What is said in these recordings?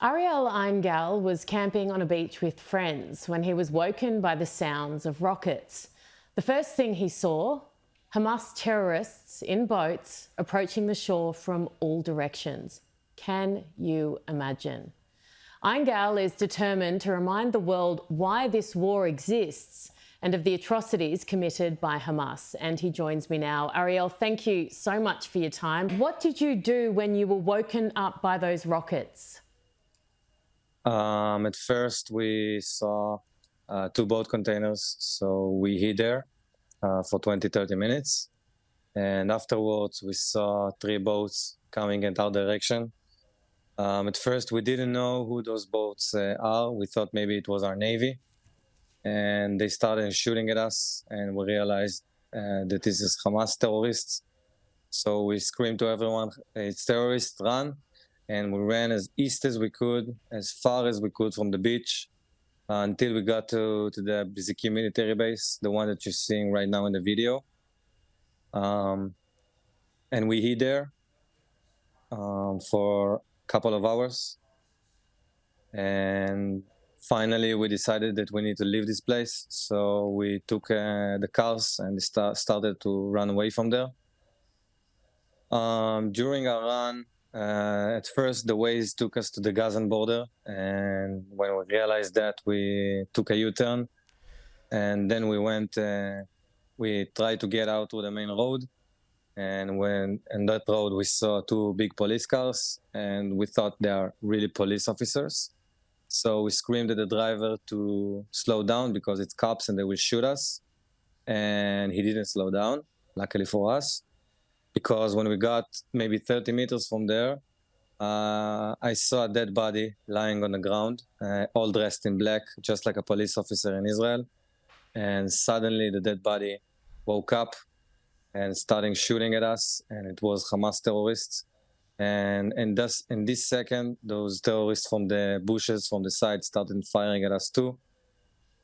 Ariel Ein-Gal was camping on a beach with friends when he was woken by the sounds of rockets. The first thing he saw, Hamas terrorists in boats approaching the shore from all directions. Can you imagine? Ein-Gal is determined to remind the world why this war exists and of the atrocities committed by Hamas. And he joins me now. Ariel, thank you so much for your time. What did you do when you were woken up by those rockets? At first, we saw two boat containers, so we hid there for 20-30 minutes. And afterwards, we saw three boats coming in our direction. At first, we didn't know who those boats are. We thought maybe it was our Navy. And they started shooting at us, and we realized that this is Hamas terrorists. So we screamed to everyone, it's terrorists, run. And we ran as east as we could, as far as we could from the beach, until we got to the Biziki military base, the one that you're seeing right now in the video. And we hid there for a couple of hours. And finally, we decided that we need to leave this place. So we took the cars and started to run away from there. During our run, at first, the ways took us to the Gazan border, and when we realized that, we took a U-turn, and then we tried to get out to the main road, and when on that road we saw two big police cars, and we thought they are really police officers. So we screamed at the driver to slow down because it's cops and they will shoot us, and he didn't slow down, luckily for us. Because when we got maybe 30 meters from there, I saw a dead body lying on the ground, all dressed in black, just like a police officer in Israel. And suddenly the dead body woke up and started shooting at us, and it was Hamas terrorists. And in this second, those terrorists from the bushes from the side started firing at us too.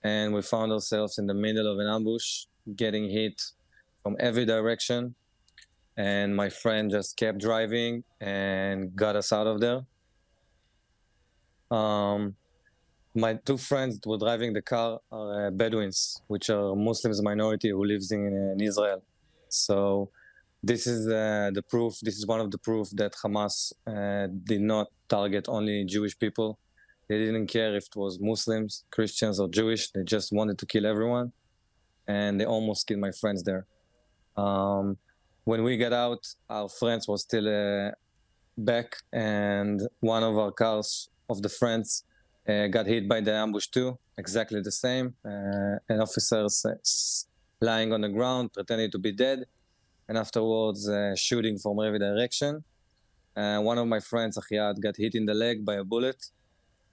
And we found ourselves in the middle of an ambush, getting hit from every direction. And my friend just kept driving and got us out of there. My two friends that were driving the car are Bedouins, which are Muslims minority who lives in Israel. So this is the proof. This is one of the proof that Hamas did not target only Jewish people. They didn't care if it was Muslims, Christians, or Jewish. They just wanted to kill everyone, and they almost killed my friends there. When we got out, our friends were still back, and one of our cars of the friends got hit by the ambush too, exactly the same. An officer lying on the ground, pretending to be dead, and afterwards shooting from every direction. One of my friends, Achiad, got hit in the leg by a bullet,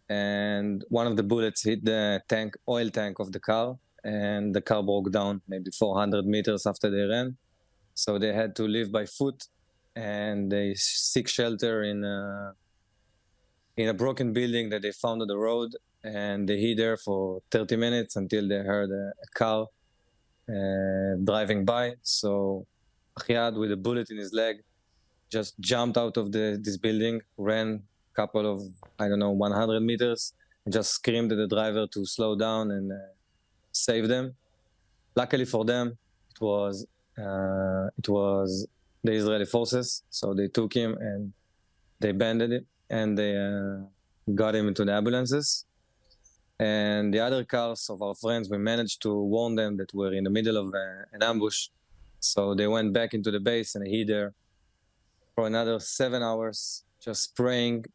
and one of the bullets hit the oil tank of the car, and the car broke down maybe 400 meters after they ran. So they had to live by foot, and they seek shelter in a broken building that they found on the road, and they hid there for 30 minutes until they heard a car driving by. So Achiad, with a bullet in his leg, just jumped out of this building, ran a couple of, 100 meters, and just screamed at the driver to slow down and save them. Luckily for them, it was the Israeli forces, so they took him and they banded it and they got him into the ambulances. And the other cars of our friends, we managed to warn them that we're in the middle of an ambush. So they went back into the base and hid there for another 7 hours, just praying,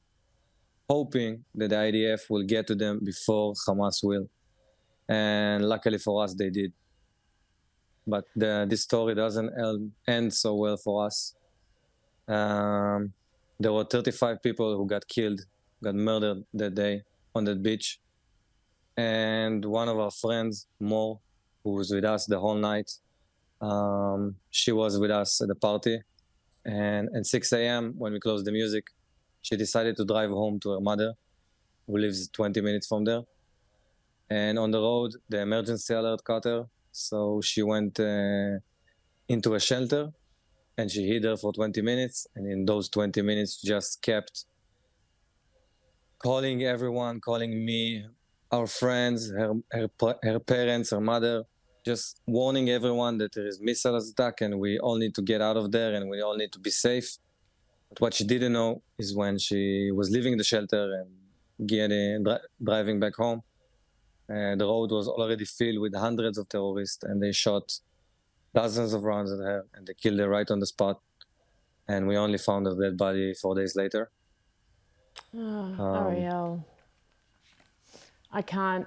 hoping that the IDF will get to them before Hamas will. And luckily for us, they did. But this story doesn't end so well for us. There were 35 people who got killed, got murdered that day on that beach. And one of our friends, Mo, who was with us the whole night, she was with us at the party. And at 6 a.m., when we closed the music, she decided to drive home to her mother, who lives 20 minutes from there. And on the road, the emergency alert caught her. So she went into a shelter, and she hid there for 20 minutes. And in those 20 minutes, just kept calling everyone, calling me, our friends, her parents, her mother, just warning everyone that there is missile attack and we all need to get out of there and we all need to be safe. But what she didn't know is when she was leaving the shelter and driving back home, the road was already filled with hundreds of terrorists, and they shot dozens of rounds at her, and they killed her right on the spot. And we only found her dead body 4 days later. Ariel, I can't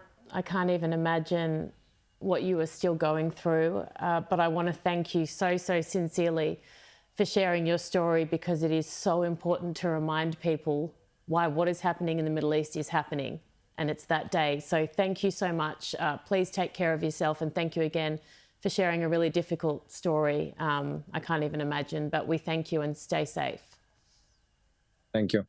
even imagine what you are still going through. But I want to thank you so sincerely for sharing your story, because it is so important to remind people why what is happening in the Middle East is happening, and it's that day. So thank you so much. Please take care of yourself, and thank you again for sharing a really difficult story. I can't even imagine, but we thank you and stay safe. Thank you.